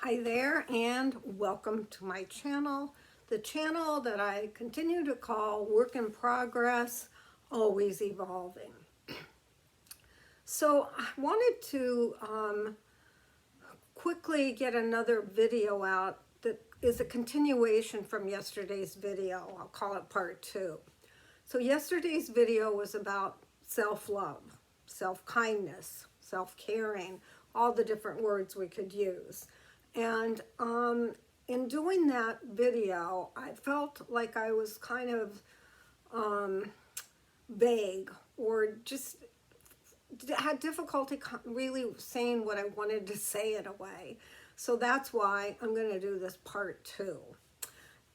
Hi there and welcome to my channel, the channel that I continue to call Work in Progress, Always Evolving. So I wanted to quickly get another video out that is a continuation from yesterday's video. I'll call it part 2. So yesterday's video was about self-love, self-kindness, self-caring, all the different words we could use. And in doing that video, I felt like I was kind of vague or just had difficulty really saying what I wanted to say in a way. So that's why I'm going to do this part 2.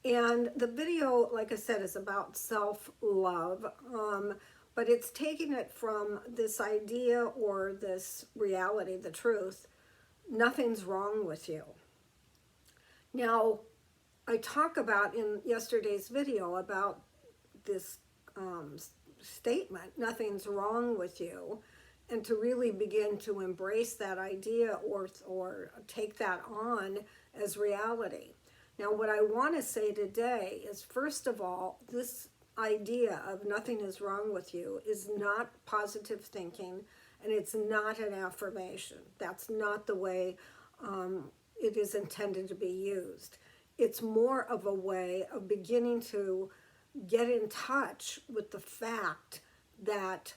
And the video, like I said, is about self-love, but it's taking it from this idea or this reality, the truth, nothing's wrong with you. Now, I talk about in yesterday's video about this statement, nothing's wrong with you, and to really begin to embrace that idea or take that on as reality. Now, what I want to say today is, first of all, this idea of nothing is wrong with you is not positive thinking, and it's not an affirmation. That's not the way it is intended to be used. It's more of a way of beginning to get in touch with the fact that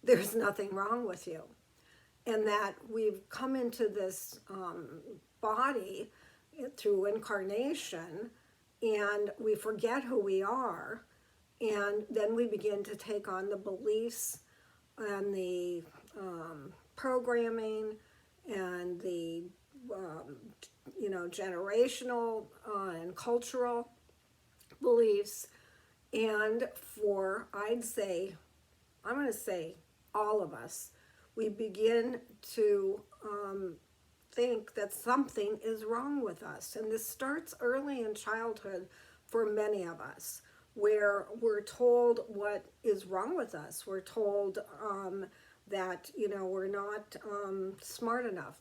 there's nothing wrong with you, and that we've come into this body through incarnation, and we forget who we are, and then we begin to take on the beliefs and the programming and the generational and cultural beliefs. And I'm going to say all of us, we begin to think that something is wrong with us. And this starts early in childhood for many of us, where we're told what is wrong with us. We're told that, we're not smart enough.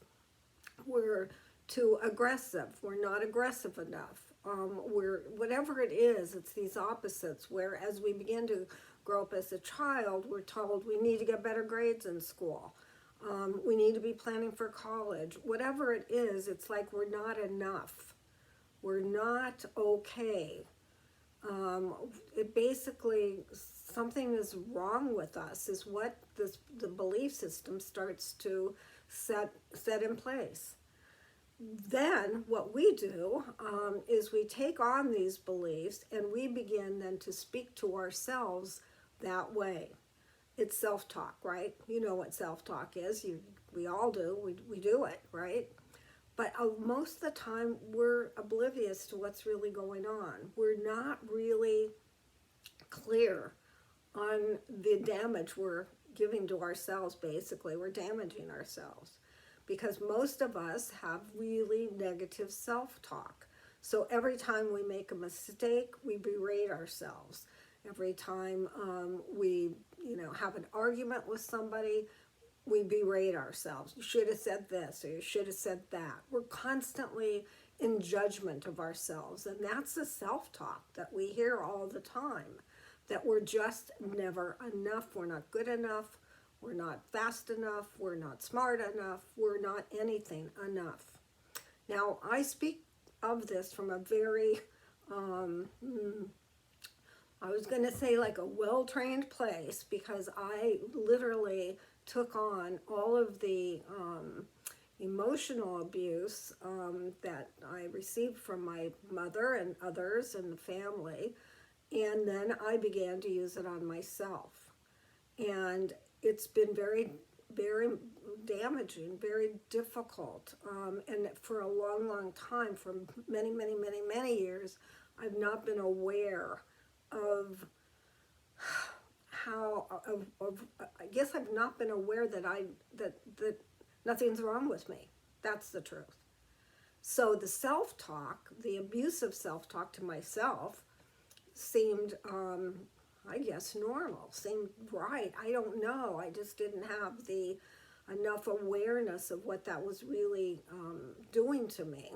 We're too aggressive. We're not aggressive enough. Whatever it is, it's these opposites, where as we begin to grow up as a child, we're told we need to get better grades in school. We need to be planning for college. Whatever it is, it's like we're not enough. We're not okay. It basically, something is wrong with us is what the belief system starts to set in place. Then what we do is we take on these beliefs and we begin then to speak to ourselves that way. It's self-talk, right? You know what self-talk is. We all do. We do it, right? But most of the time, we're oblivious to what's really going on. We're not really clear on the damage we're giving to ourselves, basically. We're damaging ourselves because most of us have really negative self-talk. So every time we make a mistake, we berate ourselves. Every time we have an argument with somebody, we berate ourselves. You should have said this, or you should have said that. We're constantly in judgment of ourselves, and that's the self-talk that we hear all the time, that we're just never enough, we're not good enough, we're not fast enough, we're not smart enough, we're not anything enough. Now, I speak of this from a very, I was going to say like a well-trained place, because I literally took on all of the emotional abuse that I received from my mother and others in the family, and then I began to use it on myself. And it's been very, very damaging, very difficult, and for a long, long time, for many, many, many, many years, I've not been aware of how I guess I've not been aware that that nothing's wrong with me. That's the truth. So the self-talk, the abusive self-talk to myself, seemed I guess normal, seemed right. I don't know. I just didn't have enough awareness of what that was really doing doing to me.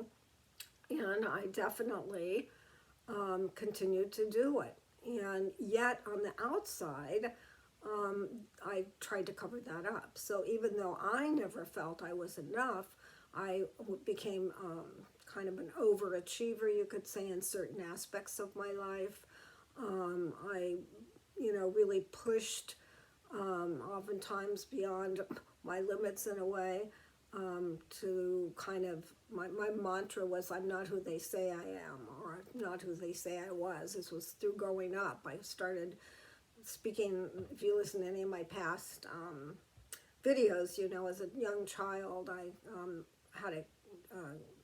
And I definitely continued to do it. And yet on the outside, I tried to cover that up. So even though I never felt I was enough, I became kind of an overachiever, you could say, in certain aspects of my life. I, really pushed oftentimes beyond my limits in a way, to kind of, my mantra was, I'm not who they say I am, or I'm not who they say I was. This was through growing up. I started speaking, if you listen to any of my past videos, as a young child, I had a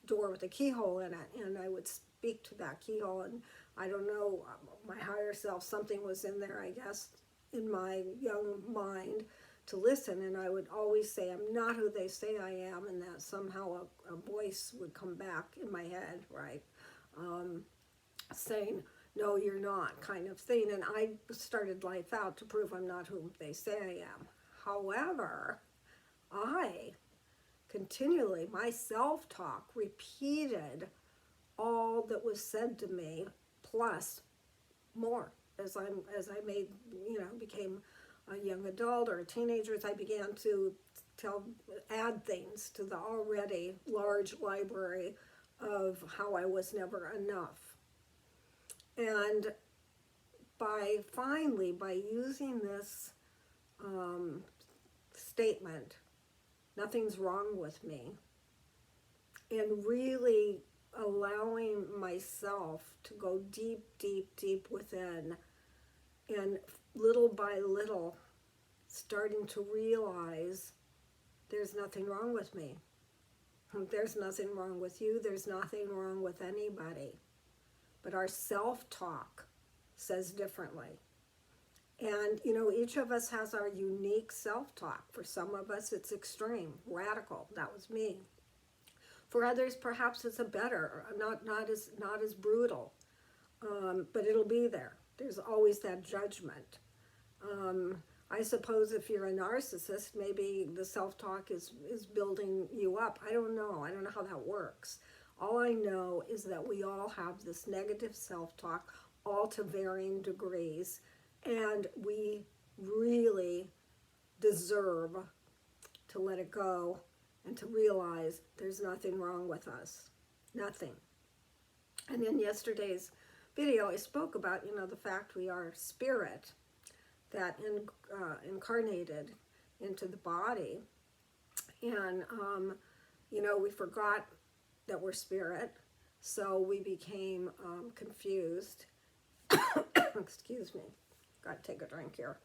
door with a keyhole in it, and I would speak to that keyhole, and I don't know, my higher self, something was in there, I guess, in my young mind to listen, and I would always say, I'm not who they say I am, and that somehow a voice would come back in my head, right, saying, no, you're not, kind of thing. And I started life out to prove I'm not who they say I am. However, I continually, my self-talk repeated all that was said to me, plus more. As I made, became a young adult or a teenager, as I began to add things to the already large library of how I was never enough. And by using this statement, nothing's wrong with me, and really allowing myself to go deep, deep, deep within, and little by little starting to realize there's nothing wrong with me. There's nothing wrong with you. There's nothing wrong with anybody. But our self-talk says differently. And, each of us has our unique self-talk. For some of us, it's extreme, radical. That was me. For others, perhaps it's a better, not as brutal, but it'll be there. There's always that judgment. I suppose if you're a narcissist, maybe the self-talk is building you up. I don't know how that works. All I know is that we all have this negative self-talk, all to varying degrees, and we really deserve to let it go and to realize there's nothing wrong with us. Nothing. And in yesterday's video, I spoke about, the fact we are spirit that incarnated into the body. And, we forgot that we're spirit, so we became confused. Excuse me. Got to take a drink here.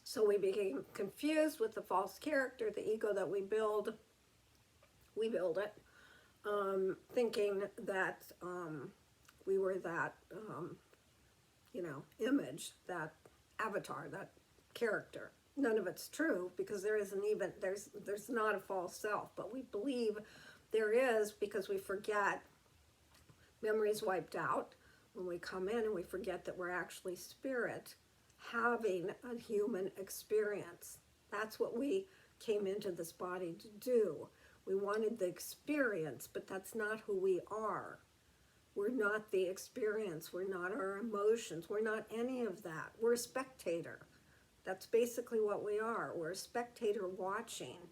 So we became confused with the false character, the ego that we build. We build it, thinking that we were that, image, that avatar, that character. None of it's true, because there's not a false self, but we believe there is, because we forget. Memories wiped out when we come in, and we forget that we're actually spirit having a human experience. That's what we came into this body to do. We wanted the experience, but that's not who we are. We're not the experience. We're not our emotions. We're not any of that. We're a spectator. That's basically what we are. We're a spectator watching.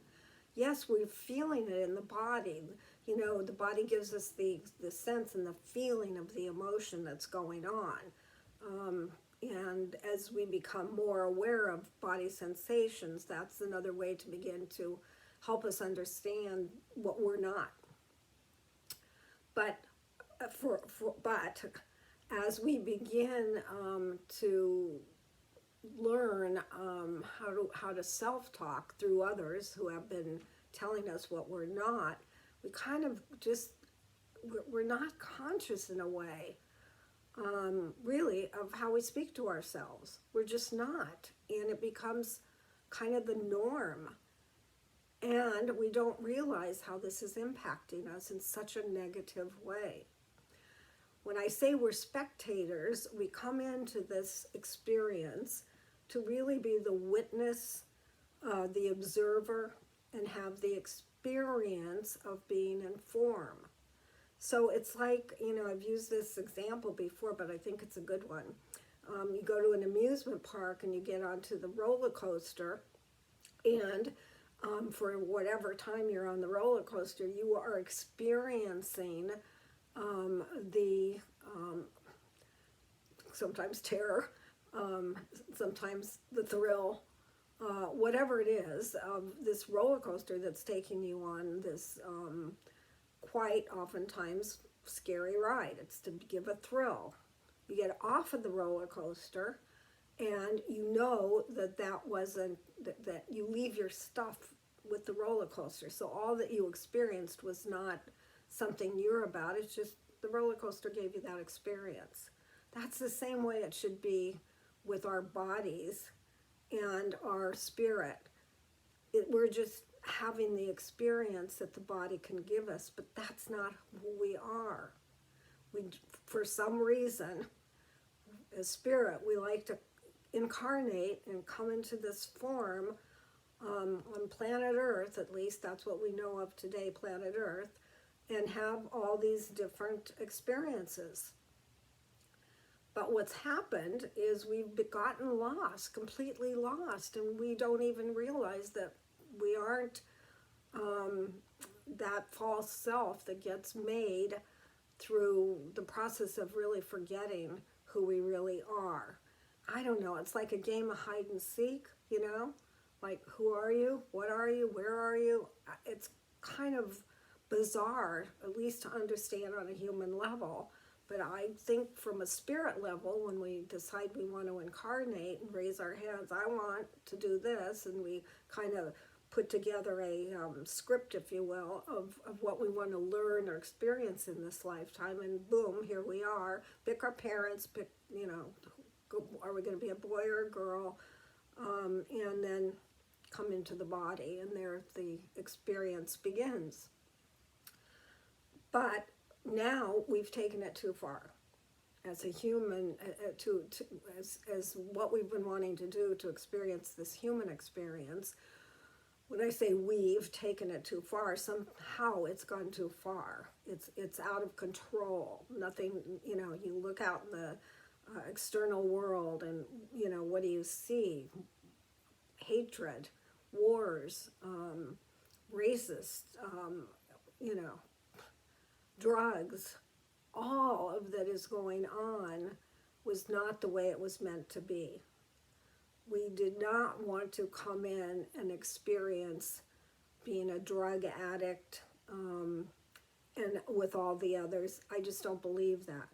Yes, we're feeling it in the body. The body gives us the sense and the feeling of the emotion that's going on. And as we become more aware of body sensations, that's another way to begin to help us understand what we're not. But as we begin to learn how to self-talk through others who have been telling us what we're not, we kind of we're not conscious in a way, really, of how we speak to ourselves. We're just not, and it becomes kind of the norm. And we don't realize how this is impacting us in such a negative way. when I say we're spectators, we come into this experience to really be the witness, the observer, and have the experience of being in form. So it's like, I've used this example before, but I think it's a good one. You go to an amusement park and you get onto the roller coaster, and for whatever time you're on the roller coaster, you are experiencing the sometimes terror, sometimes the thrill, whatever it is, of this roller coaster that's taking you on this quite oftentimes scary ride. It's to give a thrill. You get off of the roller coaster, and you know that wasn't, that you leave your stuff with the roller coaster. So all that you experienced was not something you're about. It's just the roller coaster gave you that experience. That's the same way it should be with our bodies and our spirit. We're just having the experience that the body can give us, but that's not who we are. For some reason, as spirit, we like to incarnate and come into this form on planet Earth, at least that's what we know of today, planet Earth, and have all these different experiences. But what's happened is we've gotten lost, completely lost, and we don't even realize that we aren't that false self that gets made through the process of really forgetting who we really are. I don't know, it's like a game of hide and seek, like who are you, what are you, where are you? It's kind of bizarre, at least to understand on a human level. But I think from a spirit level, when we decide we want to incarnate and raise our hands, I want to do this, and we kind of put together a script, if you will, of what we want to learn or experience in this lifetime, and boom, here we are. Pick our parents, pick, are we going to be a boy or a girl, and then come into the body, and there the experience begins. But now we've taken it too far as a human, as what we've been wanting to do to experience this human experience. When I say we've taken it too far, somehow it's gone too far. It's out of control. Nothing, you look out in the external world, and what do you see? Hatred, wars, racist, drugs, all of that is going on was not the way it was meant to be. We did not want to come in and experience being a drug addict and with all the others. I just don't believe that.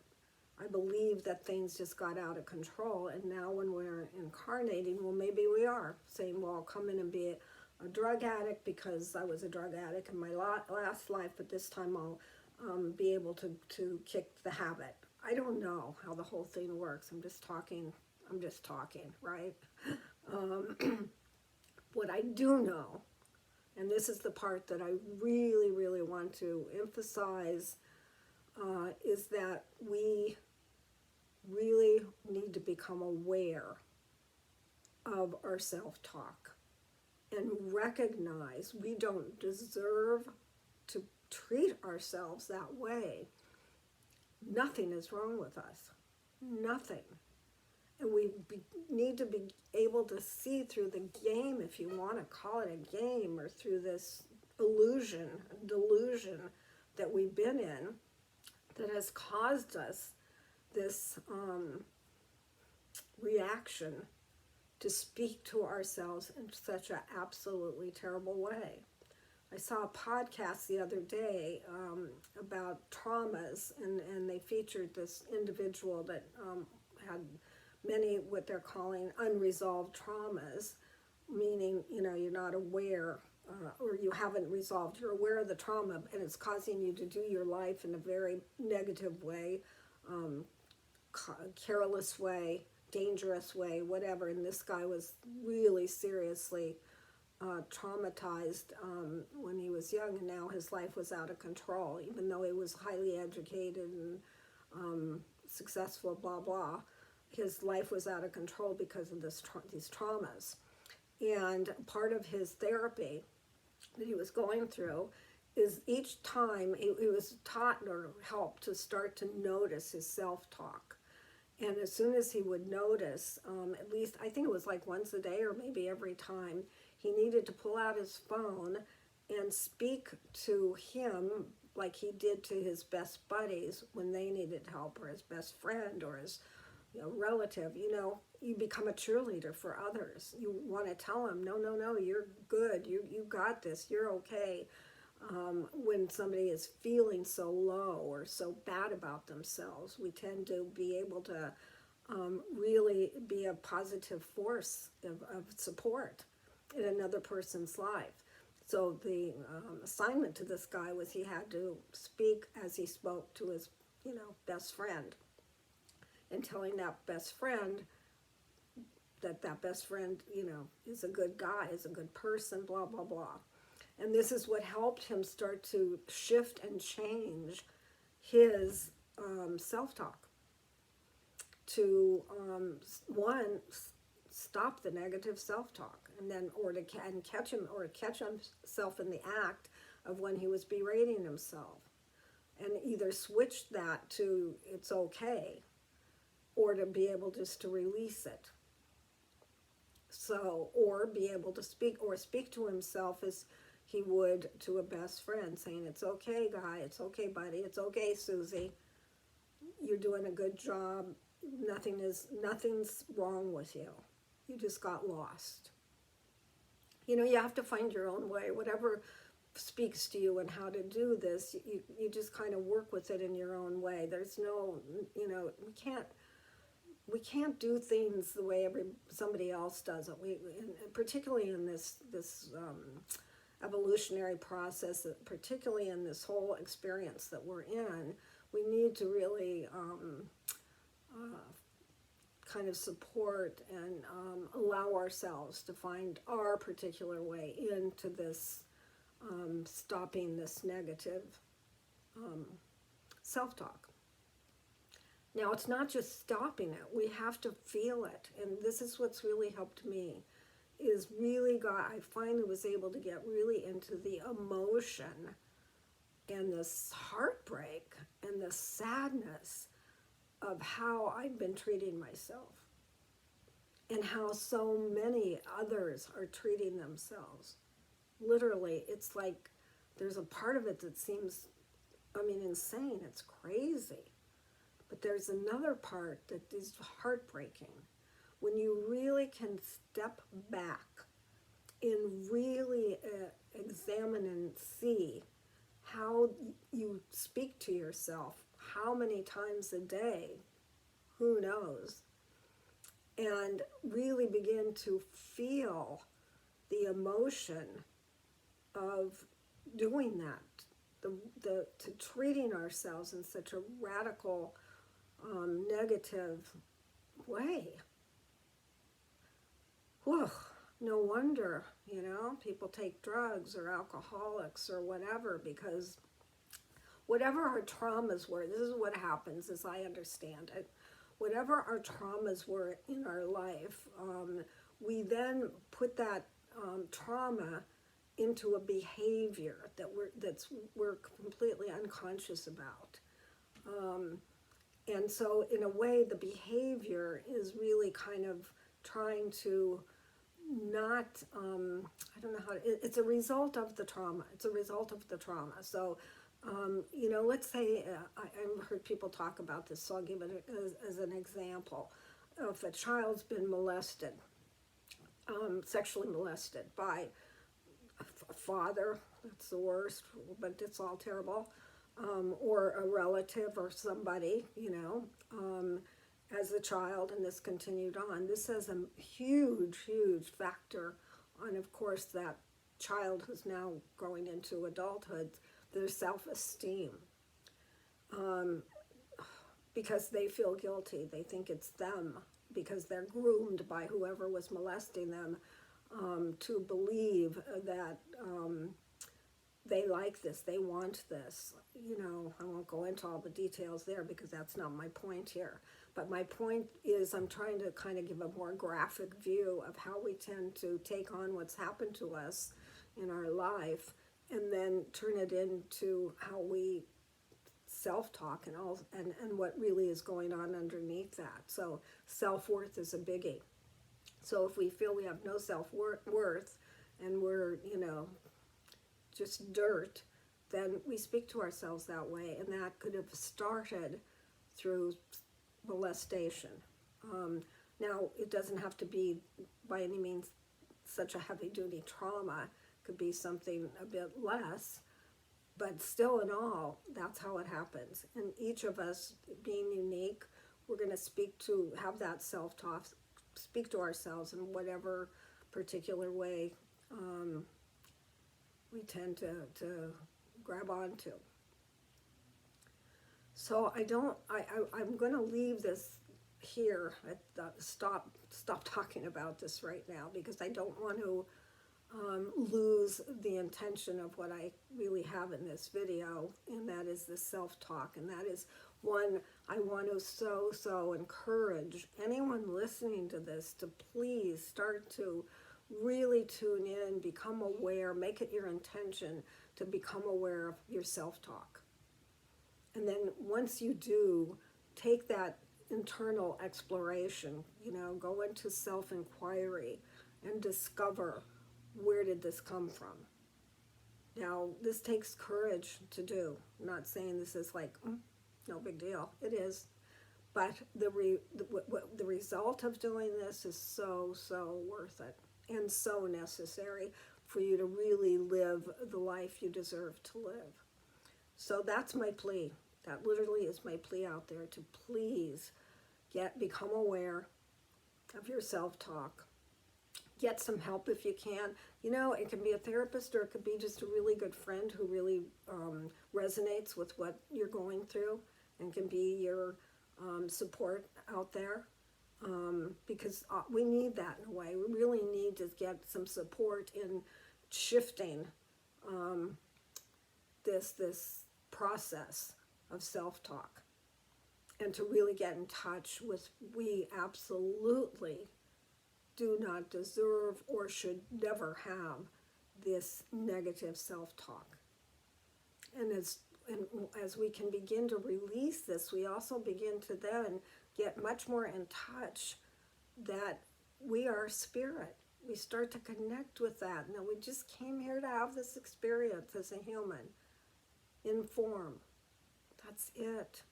I believe that things just got out of control, and now when we're incarnating, well, maybe we are saying, well, I'll come in and be a drug addict because I was a drug addict in my last life, but this time I'll be able to kick the habit. I don't know how the whole thing works. I'm just talking, right? What I do know, and this is the part that I really, really want to emphasize, is that we really need to become aware of our self-talk and recognize we don't deserve to treat ourselves that way. Nothing is wrong with us. Nothing. And we need to be able to see through the game, if you want to call it a game, or through this delusion that we've been in that has caused us this reaction to speak to ourselves in such an absolutely terrible way. I saw a podcast the other day about traumas, and they featured this individual that had many what they're calling unresolved traumas, meaning, you're not aware or you haven't resolved. You're aware of the trauma, and it's causing you to do your life in a very negative way, careless way, dangerous way, whatever. And this guy was really seriously traumatized when he was young, and now his life was out of control, even though he was highly educated and successful, blah, blah. His life was out of control because of these traumas. And part of his therapy that he was going through is each time he was taught or helped to start to notice his self-talk. And as soon as he would notice, at least I think it was like once a day or maybe every time, he needed to pull out his phone and speak to him like he did to his best buddies when they needed help, or his best friend, or his relative. You become a cheerleader for others. You want to tell them, no, no, no, you're good. You got this. You're okay. When somebody is feeling so low or so bad about themselves, we tend to be able to really be a positive force of support in another person's life. So the assignment to this guy was he had to speak as he spoke to his, best friend, and telling that best friend that best friend, is a good guy, is a good person, blah, blah, blah. And this is what helped him start to shift and change his self-talk to, one, stop the negative self-talk, and then catch himself in the act of when he was berating himself, and either switch that to it's okay, or to be able just to release it. So, or be able to speak to himself as he would to a best friend, saying, it's okay, guy, it's okay, buddy, it's okay, Susie, you're doing a good job, nothing's wrong with you, you just got lost. You have to find your own way, whatever speaks to you, and how to do this, you just kind of work with it in your own way. There's no, we can't do things the way somebody else does it. Particularly in this evolutionary process, particularly in this whole experience that we're in, we need to really kind of support and allow ourselves to find our particular way into this, stopping this negative self-talk. Now, it's not just stopping it. We have to feel it. And this is what's really helped me, is really I finally was able to get really into the emotion and this heartbreak and the sadness of how I've been treating myself and how so many others are treating themselves. Literally, it's like there's a part of it that seems, insane. It's crazy. But there's another part that is heartbreaking. When you really can step back and really examine and see how you speak to yourself, how many times a day, who knows, and really begin to feel the emotion of doing that, to treating ourselves in such a radical, negative way. Whew, no wonder, people take drugs or alcoholics or whatever, because whatever our traumas were, this is what happens as I understand it, whatever our traumas were in our life, we then put that trauma into a behavior that we're completely unconscious about. And so in a way, the behavior is really kind of trying to not, I don't know it's a result of the trauma. It's a result of the trauma. So, let's say, I've heard people talk about this, so I'll give it as an example. If a child's been molested, sexually molested by a father, that's the worst, but it's all terrible, or a relative or somebody, as a child, and this continued on. This has a huge, huge factor on, of course, that child who's now growing into adulthood, their self-esteem. Because they feel guilty. They think it's them, because they're groomed by whoever was molesting them to believe that they like this, they want this. You know, I won't go into all the details there because that's not my point here. But my point is I'm trying to kind of give a more graphic view of how we tend to take on what's happened to us in our life and then turn it into how we self-talk and what really is going on underneath that. So self-worth is a biggie. So if we feel we have no self-worth and we're, just dirt, then we speak to ourselves that way, and that could have started through molestation. Now, it doesn't have to be by any means such a heavy-duty trauma. It could be something a bit less, but still in all, that's how it happens. And each of us, being unique, we're going to have that self-talk, speak to ourselves in whatever particular way we tend to grab onto. So I'm going to leave this here. Stop talking about this right now because I don't want to lose the intention of what I really have in this video, and that is the self-talk. And that is one I want to so encourage anyone listening to this to please start to really tune in, become aware, make it your intention to become aware of your self-talk. And then once you do, take that internal exploration, go into self-inquiry and discover, where did this come from? Now, this takes courage to do. I'm not saying this is like, no big deal. It is. But the result of doing this is so worth it and so necessary for you to really live the life you deserve to live. So that's my plea. That literally is my plea out there, to please become aware of your self-talk. Get some help if you can. It can be a therapist, or it could be just a really good friend who really resonates with what you're going through and can be your support out there. Because we need that in a way. We really need to get some support in shifting this process of self-talk, and to really get in touch with, we absolutely do not deserve or should never have this negative self-talk. And as we can begin to release this, we also begin to then get much more in touch that we are spirit. We start to connect with that. Now, we just came here to have this experience as a human in form. That's it.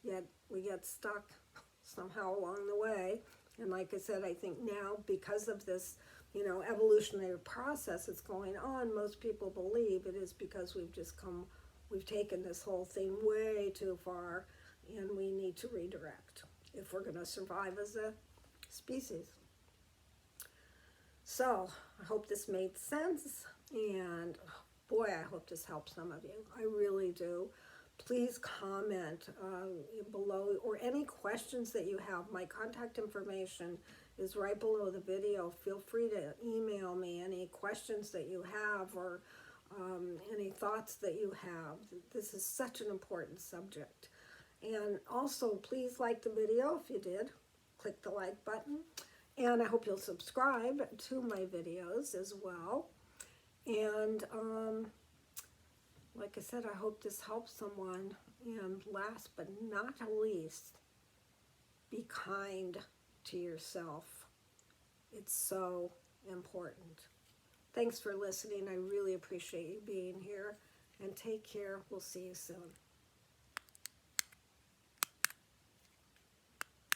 Yet we get stuck somehow along the way. And like I said, I think now, because of this, evolutionary process that's going on, most people believe it is because we've taken this whole thing way too far, and we need to redirect if we're going to survive as a species. So I hope this made sense, and boy, I hope this helps some of you. I really do. Please comment below, or any questions that you have. My contact information is right below the video. Feel free to email me any questions that you have, or any thoughts that you have. This is such an important subject. And also, please like the video if you did. Click the like button. And I hope you'll subscribe to my videos as well. And like I said, I hope this helps someone. And last but not least, be kind to yourself. It's so important. Thanks for listening. I really appreciate you being here. And take care. We'll see you soon.